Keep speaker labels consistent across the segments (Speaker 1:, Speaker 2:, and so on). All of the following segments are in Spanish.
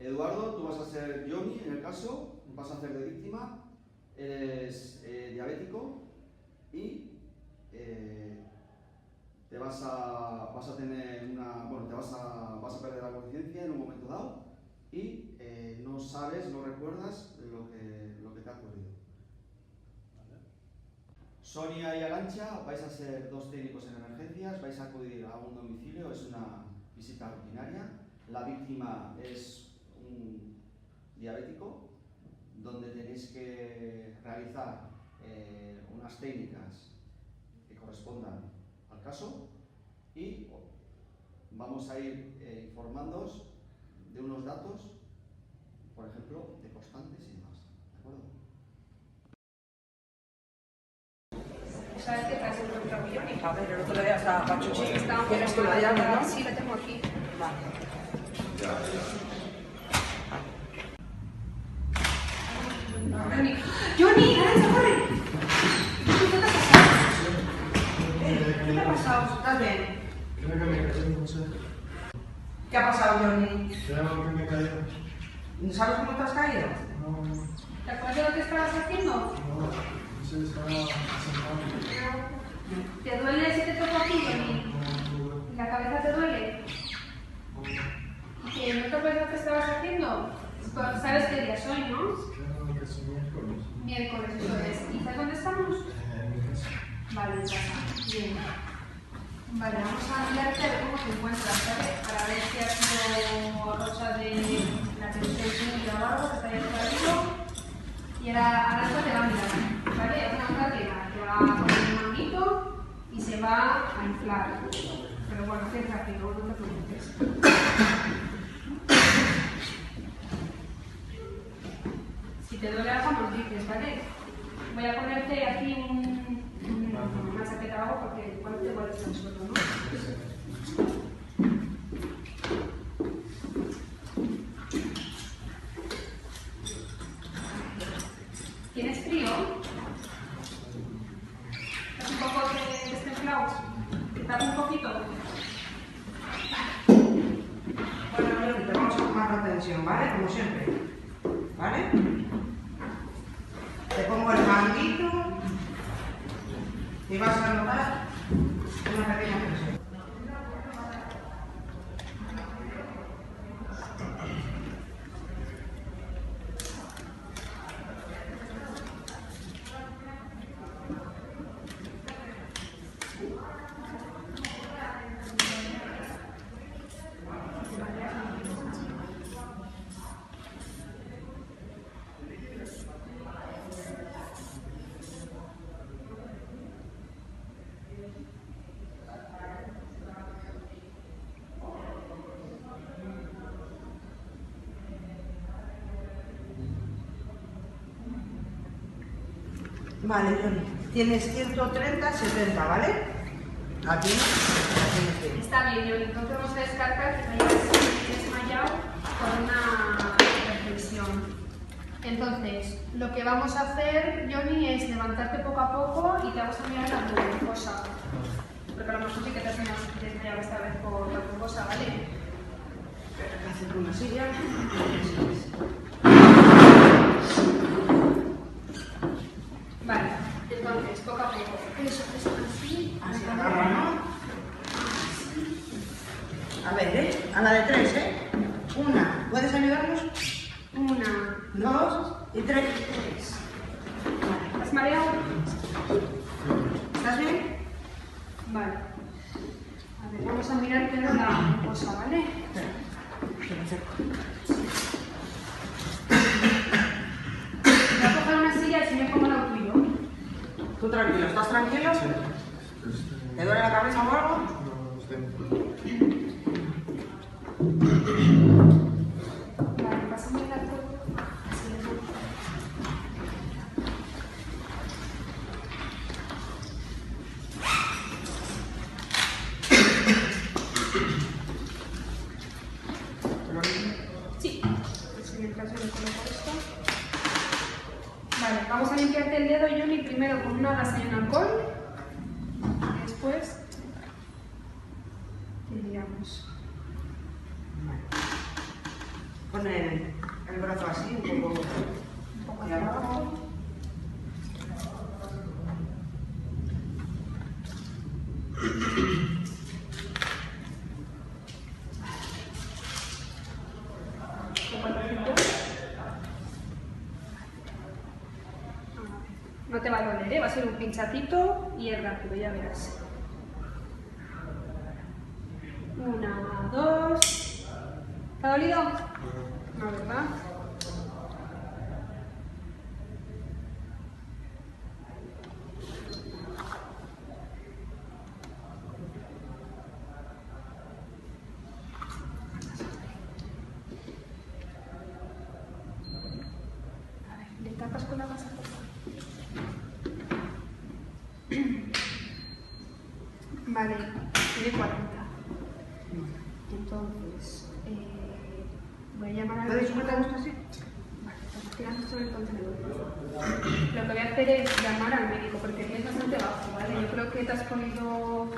Speaker 1: Eduardo, tú vas a ser Johnny en el caso, vas a hacer de víctima, eres diabético y te vas a tener una, bueno, vas a perder la conciencia en un momento dado y no sabes, no recuerdas lo que te ha ocurrido. Sonia y Arantxa vais a ser dos técnicos en emergencias, vais a acudir a un domicilio, es una visita rutinaria. La víctima es un diabético, donde tenéis que realizar unas técnicas que correspondan al caso y vamos a ir informándoos de unos datos, por ejemplo, de constantes y demás. ¿De acuerdo?
Speaker 2: ¿Sabes qué pasa con otra millón?
Speaker 3: A ver, el otro día estaba Pachuchi. ¿Tienes que la llave, no?
Speaker 2: Sí, la tengo aquí.
Speaker 3: Vale.
Speaker 2: Johnny, Arantxa, corre. ¿Qué te ha pasado? ¿Qué te ha pasado? ¿Estás bien?
Speaker 4: Creo que me cayó, no sé.
Speaker 3: ¿Qué ha pasado, Johnny?
Speaker 4: Creo que me cayó.
Speaker 3: ¿Sabes cómo te has caído?
Speaker 4: No,
Speaker 2: ¿Te acuerdas de lo que estabas haciendo?
Speaker 4: no sé, estaba sentado.
Speaker 2: ¿Te duele si te toco aquí, Johnny?
Speaker 4: No,
Speaker 2: ¿La cabeza te duele? ¿Y que no te acuerdas lo que estabas haciendo? Pues, ¿sabes qué día es hoy, no?
Speaker 4: creo que es miércoles.
Speaker 2: Miércoles, eso es. ¿Y sabes dónde estamos?
Speaker 4: En mi casa.
Speaker 2: Vale, en casa. Bien. Vale, vamos a mirarte a ver cómo te encuentras, ¿vale? Para ver si ha sido a causa de la tensión o algo que te haya caído. Y ahora Arantxa te va a mirar, ¿vale? Es una máquina que va a poner un manguito y se va a inflar. Pero bueno, hace rápido, no te preocupes. Si te duele algo, nos dices, ¿vale? Voy a ponerte aquí una chaqueta abajo porque igual te vuelves al suelo, ¿no? ¿Tienes frío? ¿Estás un poco destemplado? ¿Estás un poquito?
Speaker 3: Bueno, Johnny, te vamos a tomar la tensión, ¿vale? Como siempre. ¿Vale? Te pongo el manguito y vas a notar una pequeña presión. Vale, Johnny. Tienes 130, 70, ¿vale? Aquí tienes 100.
Speaker 2: Está bien, Johnny. Entonces vamos a descartar que te hayas desmayado por una hipertensión. Entonces, lo que vamos a hacer, Johnny, es levantarte poco a poco y te vamos a mirar la glucosa. Porque a lo mejor sí que te has desmayado esta vez por la glucosa, ¿vale?
Speaker 3: Hacer una silla.
Speaker 2: Vale, entonces, poco a poco. Eso, así.
Speaker 3: Así agarra, ¿no? A ver, a la de 3, Una. ¿Puedes ayudarnos?
Speaker 2: 1,
Speaker 3: 2 y 3.
Speaker 2: Vale. ¿Has mareado?
Speaker 3: ¿Estás bien?
Speaker 2: Vale. A ver, vamos a mirar primero la glucosa, ¿vale?
Speaker 3: Espera, que me acerco.
Speaker 2: Voy a coger una silla y si me pongo la tuyo.
Speaker 3: Tú tranquilo, ¿estás tranquilo? ¿Te duele la cabeza o algo?
Speaker 4: No, estoy
Speaker 2: Vale, vas a mirar todo. Así es. Sí. Pues mientras yo le coloco esto. Vale, vamos a limpiarte el dedo, Johnny, primero con una gasa y un alcohol. Después te limpiamos.
Speaker 3: Pues pone el brazo así, un poco
Speaker 2: de abajo. No te va a doler, ¿eh? Va a ser un pinchacito y es rápido, ya verás. 1, 2. ¿Te ha dolido? No, ¿verdad? A ver, le tapas con la gasa, por favor. Vale, tiene 40. Entonces, voy a llamar al
Speaker 3: ¿Puedes
Speaker 2: médico.
Speaker 3: sujetar esto así?
Speaker 2: Vale, estamos tirando sobre el contenedor. Lo que voy a hacer es llamar al médico porque tienes bastante bajo, ¿vale? Yo creo que te has podido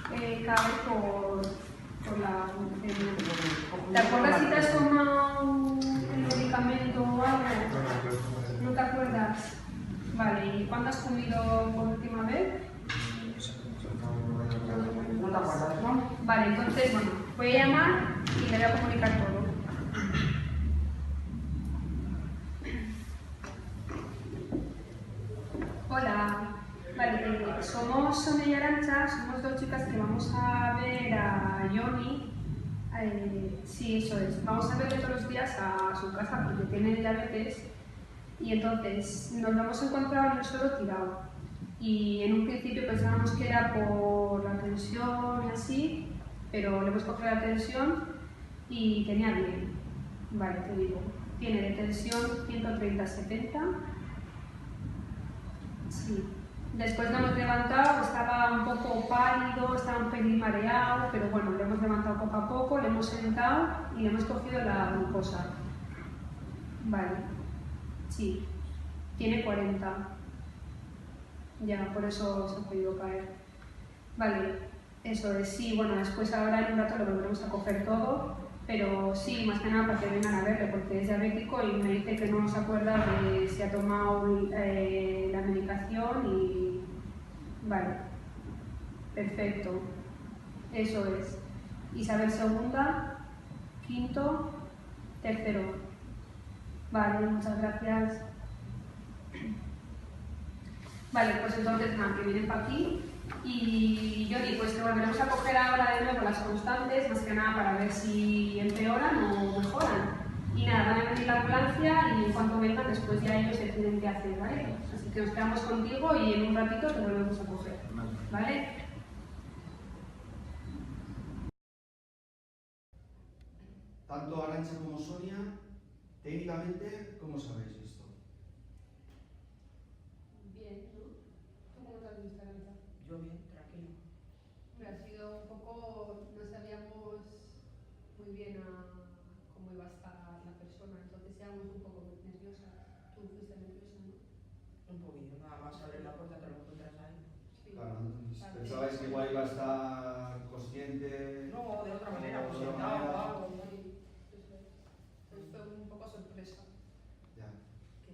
Speaker 2: caer por la... ¿Te acuerdas si te has tomado un medicamento o algo? ¿No te acuerdas? Vale, ¿y cuándo has comido por última vez?
Speaker 3: No te acuerdas, ¿no?
Speaker 2: Vale, entonces, bueno, voy a llamar y le voy a comunicar todo. Hola, vale, somos Sonia y Arantxa, somos dos chicas que vamos a ver a Johnny. Sí, eso es. Vamos a verle todos los días a su casa porque tiene diabetes y entonces nos lo hemos encontrado en el suelo tirado. Y en un principio pensábamos que era por la tensión y así, pero le hemos cogido la tensión y tenía bien. Vale, te digo. Tiene de tensión 130/70. Sí. Después lo hemos levantado, estaba un poco pálido, estaba un pelín mareado, pero bueno, lo hemos levantado poco a poco, le hemos sentado y le hemos cogido la glucosa. Vale. Sí. Tiene 40. Ya, por eso se ha podido caer. Vale, eso es, sí, bueno, después ahora en un rato lo volveremos a coger todo, pero sí, más que nada para que vengan a verle, porque es diabético y me dice que no se acuerda de si ha tomado la medicación y... Vale, perfecto, eso es. Isabel segunda, quinto, tercero. Vale, muchas gracias. Vale, pues entonces nada, que vienen para aquí y Johnny, pues te volveremos a coger ahora de nuevo las constantes, más que nada para ver si empeoran o mejoran. Y nada, van a venir la ambulancia y en cuanto vengan después ya ellos deciden qué hacer, ¿vale? Así que nos quedamos contigo y en un ratito te volvemos a coger, ¿vale?
Speaker 1: Tanto Arantxa como Sonia, técnicamente, ¿cómo os habéis visto?
Speaker 2: Bien, ¿no? ¿Tú cómo te has visto, Arantxa?
Speaker 3: Yo bien, tranquilo.
Speaker 2: Hombre, ha sido un poco, no sabíamos muy bien cómo iba a estar la persona, entonces íbamos un poco nerviosa. Tú fuiste nerviosa, ¿no?
Speaker 3: Un poquillo, nada más abrir la puerta te lo encuentras ahí.
Speaker 2: Sí.
Speaker 1: Claro, entonces,
Speaker 2: Vale.
Speaker 1: ¿pensabais que igual iba a estar consciente?
Speaker 3: No, de otra manera, pues
Speaker 1: De otra
Speaker 3: sentado o
Speaker 1: manera.
Speaker 3: algo.
Speaker 2: Sí, eso es. Entonces fue un poco sorpresa.
Speaker 1: Ya.
Speaker 2: Que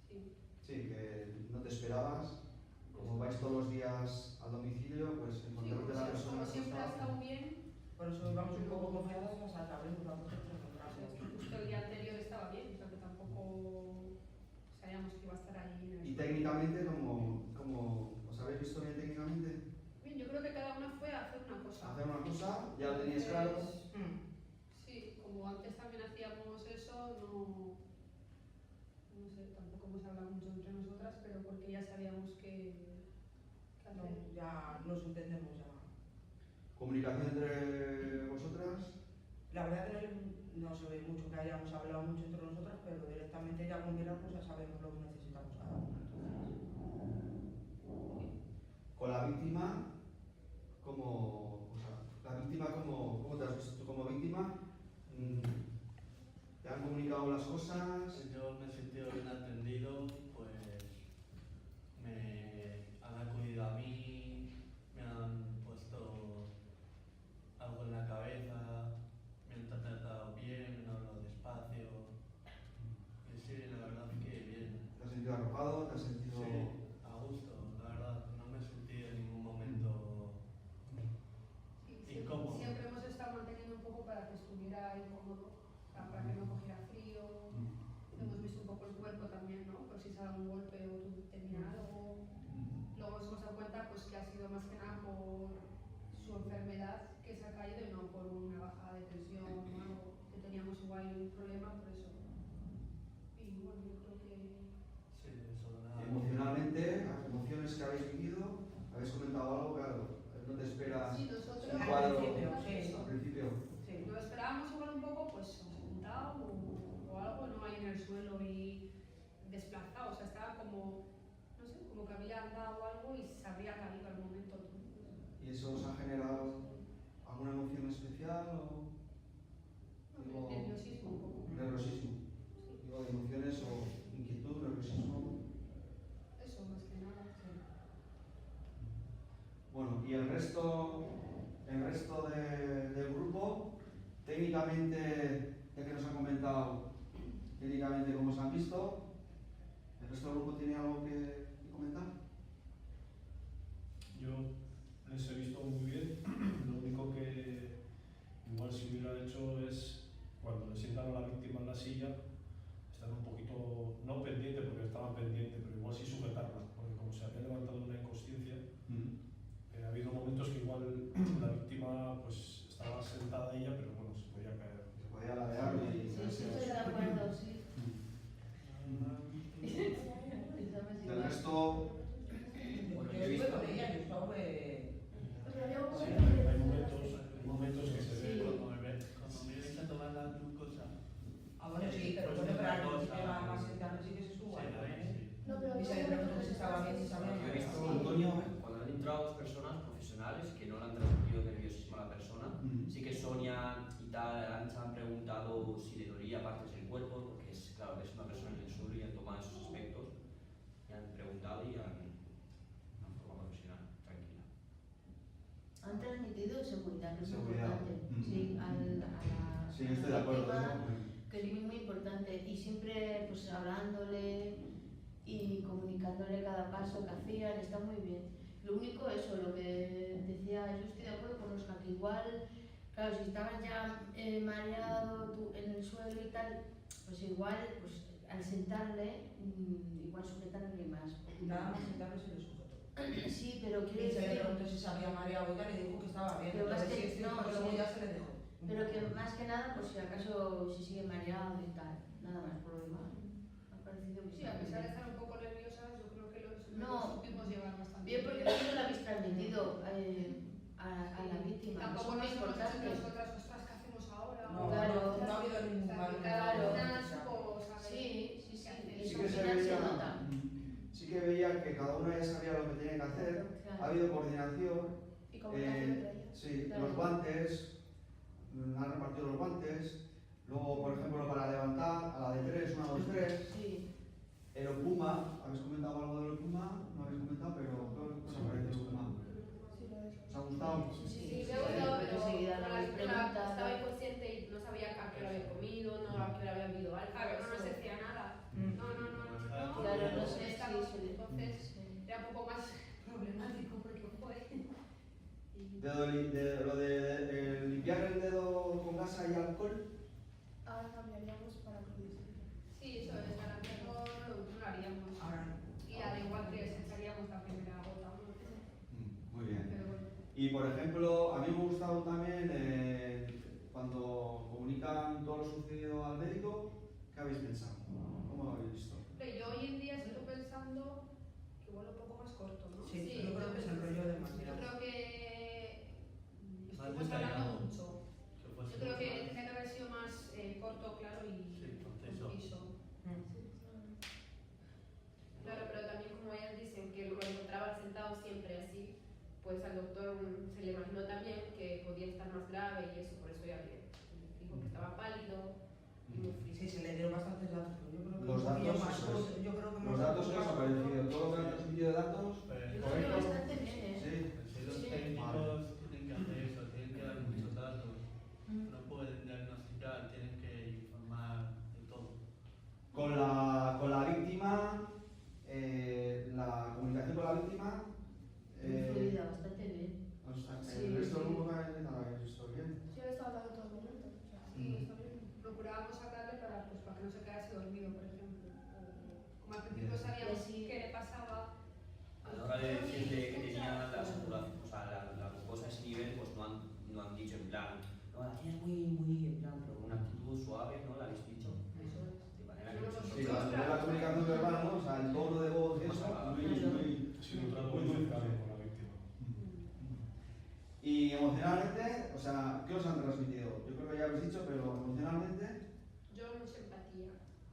Speaker 2: sí.
Speaker 1: Sí, que no te esperabas. Como vais todos los días al domicilio, pues
Speaker 2: Sí,
Speaker 1: encontrarte la persona
Speaker 2: como siempre ha
Speaker 1: acostada.
Speaker 2: estado bien,
Speaker 3: Por eso íbamos un poco confiados hasta que abrimos la puerta y nos encontramos.
Speaker 2: es que justo el día anterior estaba bien, o sea que tampoco sabíamos que iba a estar ahí en el
Speaker 1: Y
Speaker 2: suelo.
Speaker 1: técnicamente, ¿cómo os habéis visto bien técnicamente?
Speaker 2: Bien, yo creo que cada una fue a hacer una cosa.
Speaker 1: Hacer una cosa, ya lo teníais claro.
Speaker 2: Pues,
Speaker 3: Mm.
Speaker 2: sí, como antes también hacíamos eso, no sé, tampoco hemos hablado mucho entre nosotras, pero porque ya sabíamos qué
Speaker 3: No,
Speaker 2: hacer.
Speaker 3: ya nos entendemos ya.
Speaker 1: Comunicación entre vosotras.
Speaker 3: La verdad que no se ve mucho que hayamos hablado mucho entre nosotras, pero directamente ya con Pilar pues ya sabemos lo que necesitamos cada una.
Speaker 1: Con la víctima, ¿cómo te has visto tú como víctima? ¿Te han comunicado las cosas?
Speaker 5: Yo me he sentido bien atendido, pues me han acudido a mí, me han puesto algo en la cabeza, me han tratado bien, me han hablado despacio.
Speaker 1: ¿Eso os ha generado alguna emoción especial o digo,
Speaker 2: Nerviosismo un poco.
Speaker 1: nerviosismo? Digo, de emociones o inquietud, nerviosismo.
Speaker 2: Eso más que nada.
Speaker 1: Bueno, y el resto del grupo, técnicamente, ya que nos han comentado técnicamente cómo se han visto, ¿el resto del grupo tiene algo que comentar?
Speaker 6: Yo les he visto muy bien. Lo único que igual si hubiera hecho es cuando le sientan a la víctima en la silla, estar un poquito, no pendiente porque estaban pendientes, pero igual sí sujetarla, porque como se había levantado una inconsciencia, ha habido momentos que igual la víctima pues estaba sentada ella, pero bueno, se podía caer.
Speaker 1: Se podía ladear y...
Speaker 7: Sí, sí, estoy de acuerdo, sí.
Speaker 1: Del resto,
Speaker 3: Bueno, yo estuve con ella, yo estaba
Speaker 6: Sí, hay momentos que se
Speaker 7: Sí.
Speaker 6: ve.
Speaker 5: Cuando me vais a tomar la glucosa.
Speaker 3: Ah, bueno, sí, pero
Speaker 5: Pues
Speaker 3: bueno, pero
Speaker 5: otra
Speaker 3: al principio
Speaker 5: cosa.
Speaker 3: nada más sentarme sí que se suba.
Speaker 5: Sí, ahí sí.
Speaker 7: No, pero
Speaker 3: Y se le preguntó si estaba bien, si estaba
Speaker 8: Yo he
Speaker 3: bien.
Speaker 8: visto
Speaker 1: Antonio,
Speaker 8: cuando han entrado dos personas profesionales que no le han transmitido nerviosismo a la persona, sí que Sonia y tal se han preguntado si le dolía partes del cuerpo, porque es claro que es una persona que suele y han tomado esos aspectos, y han preguntado y han forma profesional, tranquila.
Speaker 7: Han transmitido seguridad, que es muy
Speaker 1: Seguridad.
Speaker 7: importante.
Speaker 1: Mm.
Speaker 7: Sí, a la
Speaker 1: sí, estoy de acuerdo.
Speaker 7: víctima,
Speaker 1: ¿no?
Speaker 7: que es muy, muy importante. Y siempre pues hablándole y comunicándole cada paso que hacían, está muy bien. Lo único, eso, lo que decía, yo estoy de acuerdo con Oscar, que igual, claro, si estaban ya mareado en el suelo y tal, pues igual, pues al sentarle, igual sujetarle más.
Speaker 3: Nada más sentarme se le sujetó.
Speaker 7: Sí, pero
Speaker 3: Y
Speaker 7: quiero
Speaker 3: se le
Speaker 7: decir,
Speaker 3: preguntó si se había mareado y tal, y dijo que estaba bien.
Speaker 7: Pero más
Speaker 3: Entonces,
Speaker 7: que-
Speaker 3: sí,
Speaker 7: no,
Speaker 3: pero luego
Speaker 7: sí.
Speaker 3: ya se le dejó.
Speaker 7: pero que más que nada, pues si acaso si sigue mareado y tal, nada más por lo demás. Me ha parecido que
Speaker 2: Sí,
Speaker 7: está
Speaker 2: a pesar de
Speaker 7: bien.
Speaker 2: estar un poco nerviosas, yo creo que los
Speaker 7: No.
Speaker 2: supimos llevar bastante
Speaker 7: Bien, porque no lo habéis transmitido a la víctima.
Speaker 2: Tampoco
Speaker 7: Eso
Speaker 2: nos
Speaker 7: es muy
Speaker 2: hemos dicho
Speaker 7: importante.
Speaker 2: nosotras, ostras, ¿qué hacemos ahora?
Speaker 3: No,
Speaker 7: Claro.
Speaker 3: no ha habido ningún mal.
Speaker 2: Cada
Speaker 7: Claro.
Speaker 2: una supo saber
Speaker 7: Sí, sí, sí.
Speaker 2: qué hacer.
Speaker 7: Eso
Speaker 1: Sí que
Speaker 7: al
Speaker 1: se
Speaker 7: final se
Speaker 1: veía,
Speaker 7: nota.
Speaker 1: sí que veía que cada una ya sabía lo que tenía que hacer,
Speaker 7: Claro.
Speaker 1: ha habido coordinación,
Speaker 2: Y comunicación entre ellas.
Speaker 1: sí,
Speaker 7: Claro.
Speaker 1: los guantes, han repartido los guantes, luego por ejemplo para levantar, a la de 3, 1, 2, 3,
Speaker 7: Sí.
Speaker 1: el Opuma, ¿habéis comentado algo del Opuma? No habéis comentado, pero ¿qué os ha parecido el Opuma? ¿Os ha gustado?
Speaker 7: Sí, sí,
Speaker 9: Sí, me ha gustado, pero
Speaker 7: enseguida
Speaker 9: como
Speaker 7: lo
Speaker 9: la
Speaker 7: habéis
Speaker 9: persona
Speaker 7: preguntado.
Speaker 9: estaba inconsciente y no sabía a qué hora había comido, no a qué hora había bebido algo,
Speaker 2: Claro,
Speaker 9: no nos
Speaker 2: eso.
Speaker 9: decía nada.
Speaker 3: Mm.
Speaker 9: No.
Speaker 7: Claro, no sé,
Speaker 9: Estamos,
Speaker 7: sí, sí.
Speaker 9: entonces
Speaker 7: Sí.
Speaker 9: era un poco más problemático porque fue.
Speaker 1: Lo de limpiar el dedo con gasa y alcohol,
Speaker 9: Ahora cambiaríamos para conducir. Sí, eso es, para hacerlo no lo haríamos.
Speaker 3: Ahora no.
Speaker 9: Y al igual que echaríamos la primera gota, ¿no?
Speaker 1: muy bien.
Speaker 9: Pero bueno.
Speaker 1: Y por ejemplo, a mí me ha gustado también cuando comunican todo lo sucedido al médico, ¿qué habéis pensado? ¿Cómo lo habéis visto?
Speaker 9: Pero yo hoy en día sigo pensando que igual un poco más corto, ¿no?
Speaker 3: Sí, yo creo que se enrolló
Speaker 9: Yo
Speaker 3: demasiado.
Speaker 9: creo que
Speaker 5: Más
Speaker 9: estuvimos
Speaker 5: detallado.
Speaker 9: hablando mucho.
Speaker 5: Que fuese
Speaker 9: Yo creo que
Speaker 5: más-
Speaker 9: tendría que haber sido más corto, claro y
Speaker 5: Sí, conciso.
Speaker 9: conciso.
Speaker 3: Mm.
Speaker 9: Claro, pero también como ellas dicen que lo encontraban sentado siempre así, pues al doctor se le imaginó también que podía estar más grave y eso, por eso ya dijo que estaba pálido y muy frío.
Speaker 3: Sí, se le dieron bastantes datos, pero yo creo que
Speaker 1: Los
Speaker 3: un poquillo
Speaker 1: datos,
Speaker 3: más,
Speaker 1: eso es.
Speaker 3: yo creo que
Speaker 1: Los datos que os ha parecido, todo lo que han transmitido de datos,
Speaker 5: Pero
Speaker 7: Yo creo que
Speaker 1: correcto.
Speaker 7: bastante bien, ¿eh?
Speaker 1: Sí.
Speaker 5: si los
Speaker 7: Sí.
Speaker 5: técnicos tienen que hacer eso, tienen que dar muchos datos.
Speaker 7: Mm.
Speaker 5: No pueden diagnosticar, tienen que informar de todo.
Speaker 1: Con la víctima, la comunicación con la víctima,
Speaker 7: Muy fluida, bastante bien.
Speaker 1: o sea,
Speaker 7: Sí,
Speaker 1: el resto del
Speaker 7: sí.
Speaker 1: grupo también la habéis visto bien.
Speaker 9: Sí, he estado hablando todo el momento. O sea, sí, está bien. Procurábamos hablarle para que no se quedase dormido, por ejemplo. Como al principio
Speaker 1: Bien.
Speaker 9: sabíamos
Speaker 7: Sí.
Speaker 9: qué le pasaba.
Speaker 8: A la hora de decirle que tenía la saturación, o sea, la glucosa a ese nivel, pues no han dicho en plan, no, la tienes muy en plan, pero con una actitud suave, ¿no? La habéis dicho.
Speaker 9: Eso es.
Speaker 8: De manera que
Speaker 9: No,
Speaker 8: no se
Speaker 9: no,
Speaker 1: Sí,
Speaker 9: sí,
Speaker 1: la comunicación verbal, ¿no? O sea, el tono de voz y eso, muy,
Speaker 6: Ha sido un trato muy cercano con la víctima.
Speaker 1: Y emocionalmente, o sea, ¿qué os han transmitido? Yo creo que ya habéis dicho, pero emocionalmente,
Speaker 9: Yo mucha empatía.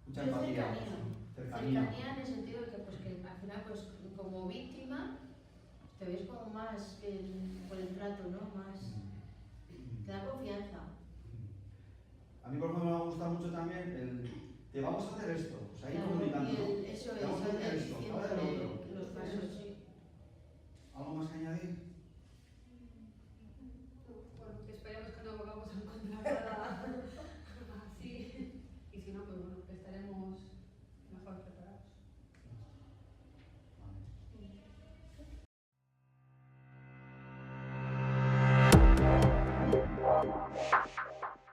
Speaker 1: mucha
Speaker 7: Yo
Speaker 1: empatía.
Speaker 7: cercanía.
Speaker 1: Cercanía.
Speaker 7: Cercanía en el sentido de que, pues, que al final, pues, como víctima, te ves como más por el trato, ¿no? Más, te da confianza.
Speaker 1: A mí, por ejemplo, me gusta mucho también te vamos a hacer esto, o sea, ir
Speaker 7: Claro,
Speaker 1: comunicando.
Speaker 7: y eso
Speaker 1: Te vamos a hacer
Speaker 7: es,
Speaker 1: esto, ahora el otro.
Speaker 7: los pasos, sí.